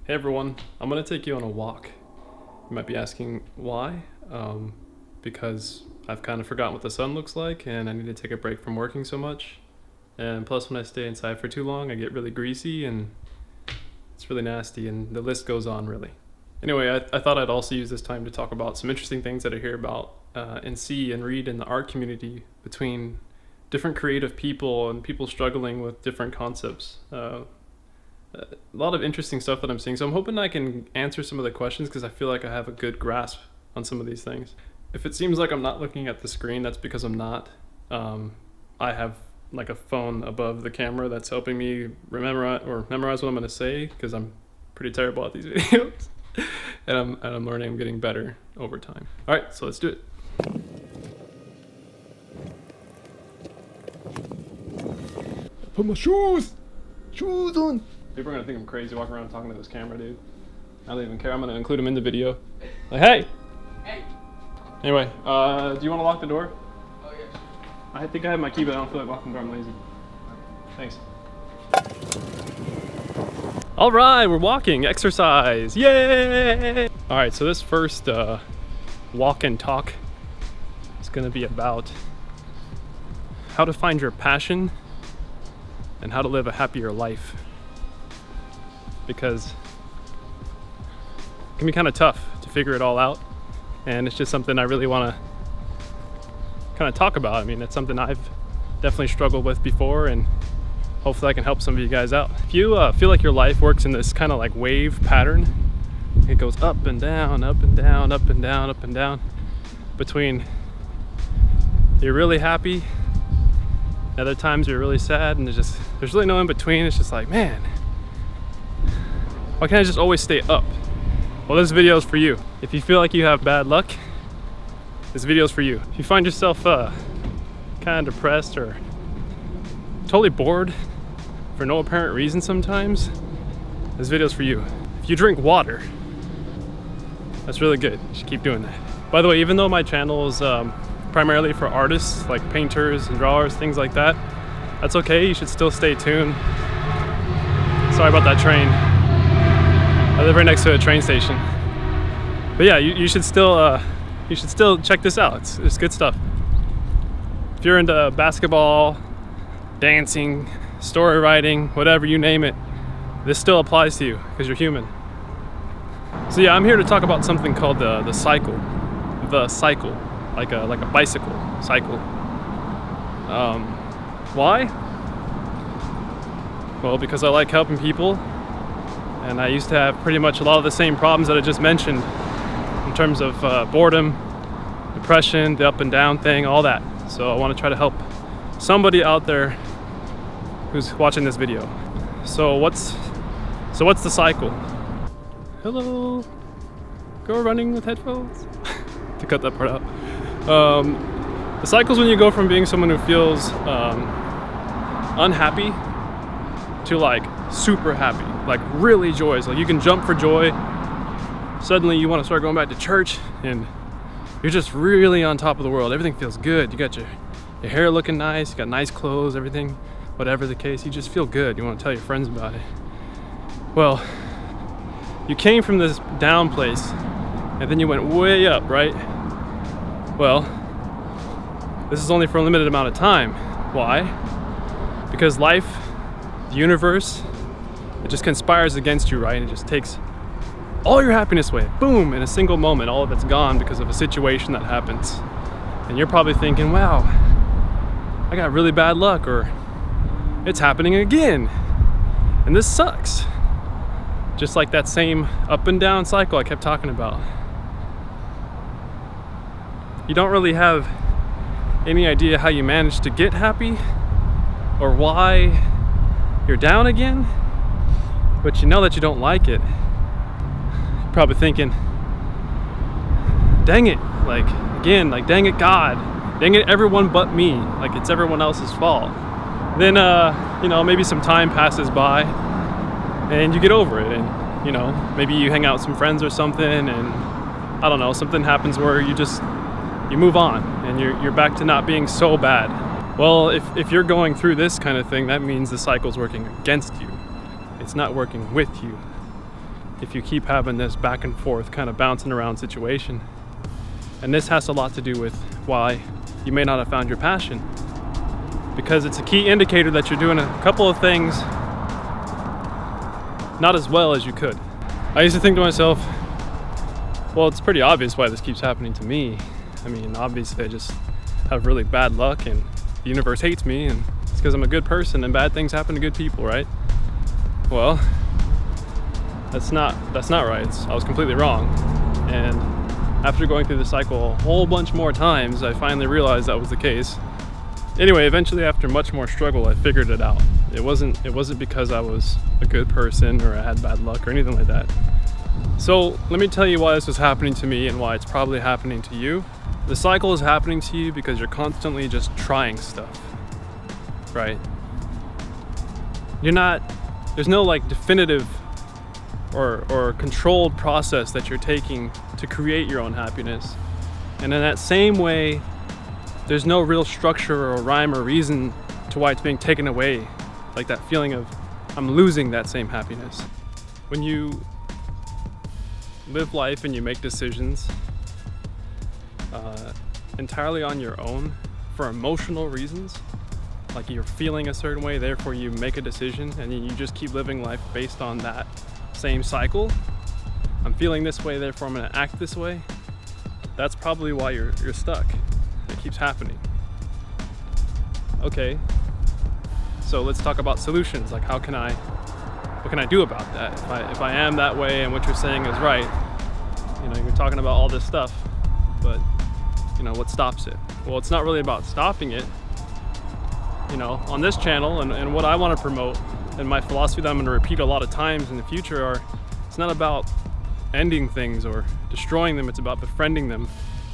Hey everyone, I'm gonna take you on a walk. You might be asking why? Because I've kind of forgotten what the sun looks like and I need to take a break from working so much. And plus when I stay inside for too long, I get really greasy and it's really nasty, and the list goes on really. Anyway, I thought I'd also use this time to talk about some interesting things that I hear about and see and read in the art community between different creative people and people struggling with different concepts. A lot of interesting stuff that I'm seeing. So I'm hoping I can answer some of the questions because I feel like I have a good grasp on some of these things. If it seems like I'm not looking at the screen, that's because I'm not. I have like a phone above the camera that's helping me memorize what I'm going to say because I'm pretty terrible at these videos. and I'm learning, I'm getting better over time. All right, so let's do it. Put my shoes on. People are gonna think I'm crazy walking around talking to this camera, dude. I don't even care. I'm gonna include him in the video. Like, hey! Hey! Anyway, do you wanna lock the door? Oh, yeah, sure. I think I have my key, but I don't feel like locking the door. I'm lazy. Thanks. All right, we're walking, exercise, yay! All right, so this first walk and talk is gonna be about how to find your passion and how to live a happier life. Because it can be kind of tough to figure it all out, and it's just something I really want to kind of talk about. I mean, it's something I've definitely struggled with before, and hopefully I can help some of you guys out. If you feel like your life works in this kind of like wave pattern, it goes up and down, up and down, up and down, up and down, between you're really happy, other times you're really sad, and there's really no in between. It's just like, man, why can't I just always stay up? Well, this video is for you. If you feel like you have bad luck, this video is for you. If you find yourself kind of depressed or totally bored for no apparent reason sometimes, this video is for you. If you drink water, that's really good. You should keep doing that. By the way, even though my channel is primarily for artists, like painters and drawers, things like that, that's okay. You should still stay tuned. Sorry about that train. I live right next to a train station. But yeah, you should still check this out. It's good stuff. If you're into basketball, dancing, story writing, whatever, you name it, this still applies to you because you're human. So yeah, I'm here to talk about something called the cycle. The cycle, like a bicycle cycle. Why? Well, because I like helping people. And I used to have pretty much a lot of the same problems that I just mentioned in terms of boredom, depression, the up and down thing, all that. So I want to try to help somebody out there who's watching this video. So what's the cycle? Hello, go running with headphones. To cut that part out. The cycle is when you go from being someone who feels unhappy to like super happy, like really joyous, like you can jump for joy. Suddenly you want to start going back to church and you're just really on top of the world. Everything feels good. You got your hair looking nice, you got nice clothes, everything, whatever the case, you just feel good. You want to tell your friends about it. Well, you came from this down place and then you went way up, right? Well, this is only for a limited amount of time. Why? Because life, the universe, it just conspires against you, right? And it just takes all your happiness away. Boom, in a single moment, all of it's gone because of a situation that happens. And you're probably thinking, wow, I got really bad luck, or it's happening again. And this sucks. Just like that same up and down cycle I kept talking about. You don't really have any idea how you managed to get happy or why you're down again, but you know that you don't like it. You're probably thinking, dang it, like again, like dang it God, dang it everyone but me, like it's everyone else's fault. Then maybe some time passes by and you get over it, and maybe you hang out with some friends or something, and I don't know, something happens where you move on and you're back to not being so bad. Well, if you're going through this kind of thing, that means the cycle's working against you. It's not working with you. if you keep having this back and forth kind of bouncing around situation. And this has a lot to do with why you may not have found your passion, because it's a key indicator that you're doing a couple of things not as well as you could. I used to think to myself, well, it's pretty obvious why this keeps happening to me. I mean, obviously I just have really bad luck and the universe hates me, and it's because I'm a good person and bad things happen to good people, right? Well, that's not right. I was completely wrong. And after going through the cycle a whole bunch more times, I finally realized that was the case. Anyway, eventually after much more struggle, I figured it out. It wasn't because I was a good person or I had bad luck or anything like that. So let me tell you why this was happening to me and why it's probably happening to you. The cycle is happening to you because you're constantly just trying stuff, right? There's no like definitive or controlled process that you're taking to create your own happiness. And in that same way, there's no real structure or rhyme or reason to why it's being taken away. Like that feeling of, I'm losing that same happiness. When you live life and you make decisions entirely on your own for emotional reasons, like you're feeling a certain way, therefore you make a decision and you just keep living life based on that same cycle. I'm feeling this way, therefore I'm gonna act this way. That's probably why you're stuck. It keeps happening. Okay, so let's talk about solutions. Like what can I do about that? If I am that way and what you're saying is right, you're talking about all this stuff, but what stops it? Well, it's not really about stopping it. On this channel and what I want to promote and my philosophy that I'm going to repeat a lot of times in the future it's not about ending things or destroying them, it's about befriending them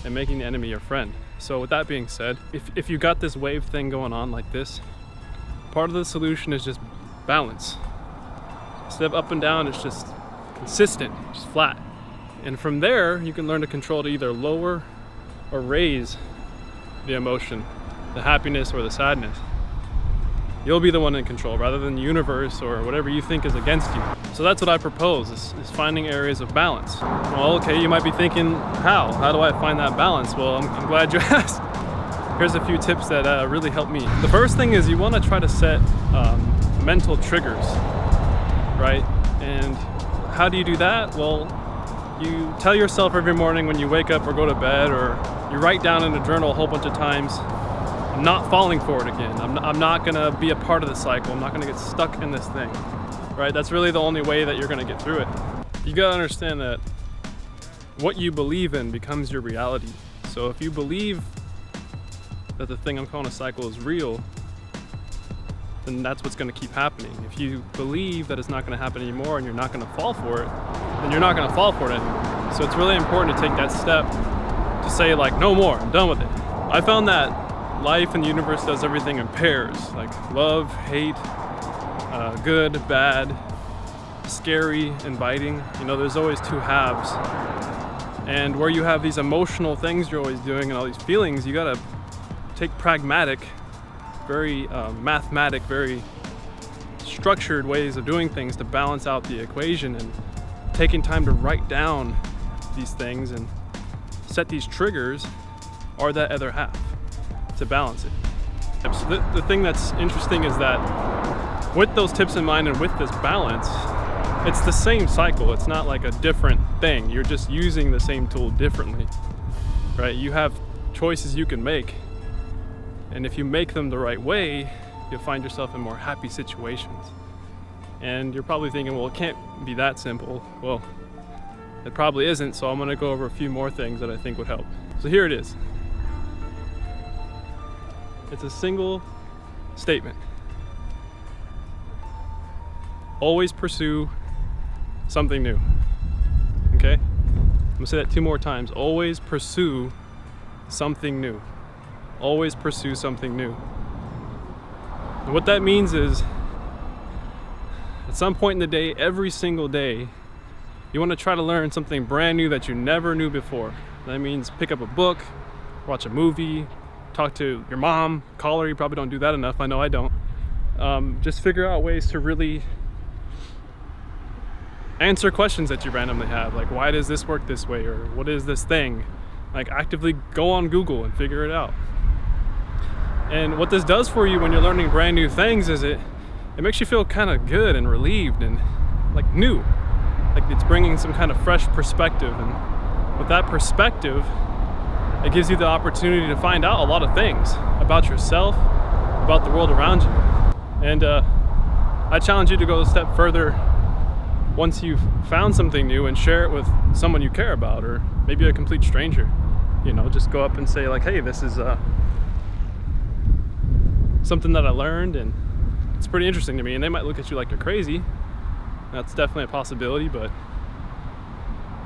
and making the enemy your friend. So with that being said, if you got this wave thing going on like this, part of the solution is just balance. Instead of up and down, it's just consistent, just flat. And from there, you can learn to control to either lower or raise the emotion, the happiness or the sadness. You'll be the one in control rather than the universe or whatever you think is against you. So that's what I propose, is finding areas of balance. Well, okay, you might be thinking, how? How do I find that balance? Well, I'm glad you asked. Here's a few tips that really help me. The first thing is you want to try to set mental triggers, right? And how do you do that? Well, you tell yourself every morning when you wake up or go to bed, or you write down in a journal a whole bunch of times, I'm not falling for it again. I'm not gonna be a part of the cycle. I'm not gonna get stuck in this thing, right? That's really the only way that you're gonna get through it. You gotta understand that what you believe in becomes your reality. So if you believe that the thing I'm calling a cycle is real, then that's what's gonna keep happening. If you believe that it's not gonna happen anymore and you're not gonna fall for it, then you're not gonna fall for it anymore. So it's really important to take that step to say like, no more, I'm done with it. I found that life and the universe does everything in pairs, like love, hate, good, bad, scary, inviting. There's always two halves. And where you have these emotional things you're always doing and all these feelings, you gotta take pragmatic, very mathematic, very structured ways of doing things to balance out the equation, and taking time to write down these things and set these triggers are that other half to balance it. So the thing that's interesting is that with those tips in mind and with this balance, it's the same cycle. It's not like a different thing. You're just using the same tool differently, right? You have choices you can make, and if you make them the right way, you'll find yourself in more happy situations. And you're probably thinking, well, it can't be that simple. Well, it probably isn't, so I'm gonna go over a few more things that I think would help. So here it is. It's a single statement. Always pursue something new. Okay? I'm gonna say that 2 more times. Always pursue something new. Always pursue something new. And what that means is, at some point in the day, every single day, you want to try to learn something brand new that you never knew before. That means pick up a book, watch a movie, talk to your mom, call her. You probably don't do that enough. I know I don't. Just figure out ways to really answer questions that you randomly have, like why does this work this way, or what is this thing? Like actively go on Google and figure it out. And what this does for you when you're learning brand new things is it makes you feel kind of good and relieved and like new, like it's bringing some kind of fresh perspective. And with that perspective, it gives you the opportunity to find out a lot of things about yourself, about the world around you. And I challenge you to go a step further once you've found something new and share it with someone you care about, or maybe a complete stranger. You know, just go up and say like, hey, this is something that I learned and it's pretty interesting to me. And they might look at you like you're crazy. That's definitely a possibility, but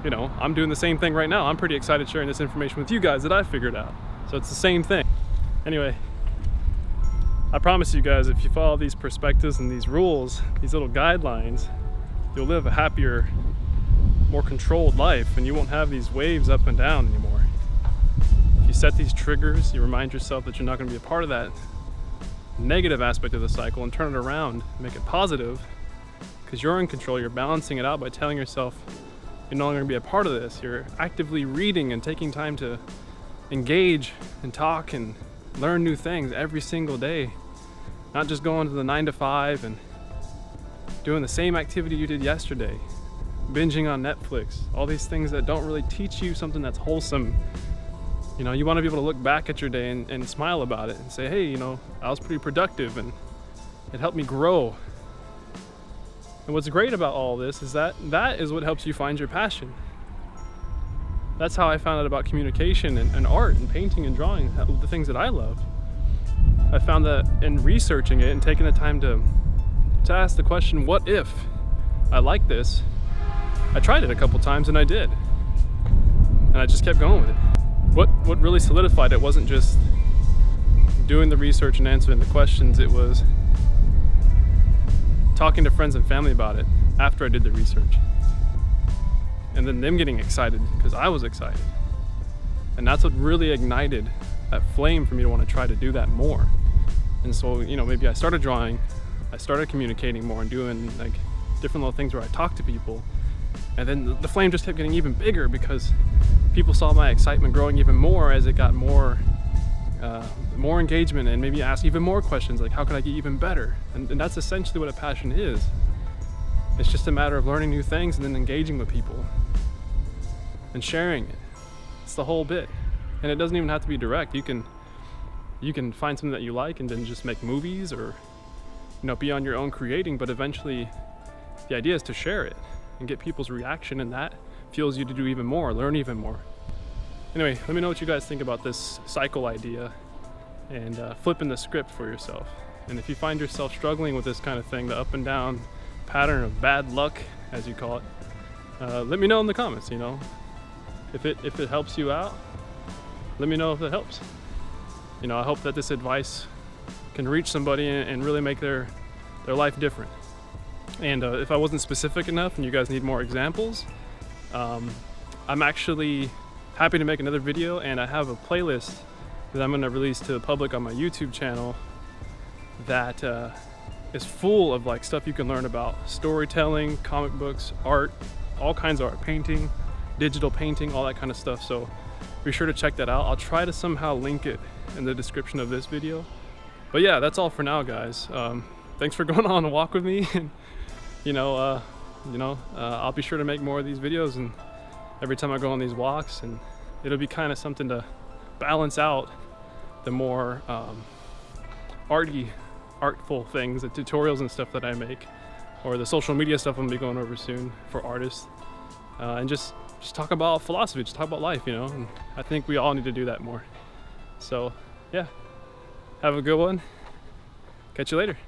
you know, I'm doing the same thing right now. I'm pretty excited sharing this information with you guys that I figured out. So it's the same thing. Anyway, I promise you guys, if you follow these perspectives and these rules, these little guidelines, you'll live a happier, more controlled life, and you won't have these waves up and down anymore. If you set these triggers, you remind yourself that you're not going to be a part of that negative aspect of the cycle and turn it around, make it positive, because you're in control. You're balancing it out by telling yourself you're no longer going to be a part of this. You're actively reading and taking time to engage and talk and learn new things every single day. Not just going to the 9 to 5 and doing the same activity you did yesterday, binging on Netflix, all these things that don't really teach you something that's wholesome. You know, you want to be able to look back at your day and smile about it and say, hey, you know, I was pretty productive and it helped me grow. And what's great about all this is that is what helps you find your passion. That's how I found out about communication and art and painting and drawing, the things that I love. I found that in researching it and taking the time to ask the question, what if I like this? I tried it a couple times and I did. And I just kept going with it. What really solidified it wasn't just doing the research and answering the questions, it was talking to friends and family about it after I did the research. And then them getting excited because I was excited. And that's what really ignited that flame for me to want to try to do that more. And so, you know, maybe I started drawing, I started communicating more and doing like different little things where I talk to people. And then the flame just kept getting even bigger because people saw my excitement growing even more as it got more engagement, and maybe ask even more questions like, how can I get even better? And that's essentially what a passion is. It's just a matter of learning new things and then engaging with people and sharing it. It's the whole bit. And it doesn't even have to be direct. You can find something that you like and then just make movies, or you know, be on your own creating, but eventually the idea is to share it and get people's reaction, and that fuels you to do even more, learn even more. Anyway, let me know what you guys think about this cycle idea and flipping the script for yourself. And if you find yourself struggling with this kind of thing, the up and down pattern of bad luck, as you call it, let me know in the comments. You know, if it helps you out, let me know if it helps. You know, I hope that this advice can reach somebody and really make their life different. And if I wasn't specific enough and you guys need more examples, I'm actually happy to make another video, and I have a playlist that I'm going to release to the public on my YouTube channel that is full of like stuff you can learn about storytelling, comic books, art, all kinds of art, painting, digital painting, all that kind of stuff. So be sure to check that out. I'll try to somehow link it in the description of this video. But yeah, that's all for now, guys. Thanks for going on a walk with me, and I'll be sure to make more of these videos, and every time I go on these walks, and it'll be kind of something to balance out the more artful things, the tutorials and stuff that I make, or the social media stuff I'm gonna be going over soon for artists, and just talk about philosophy, just talk about life, you know. And I think we all need to do that more. So yeah, have a good one. Catch you later.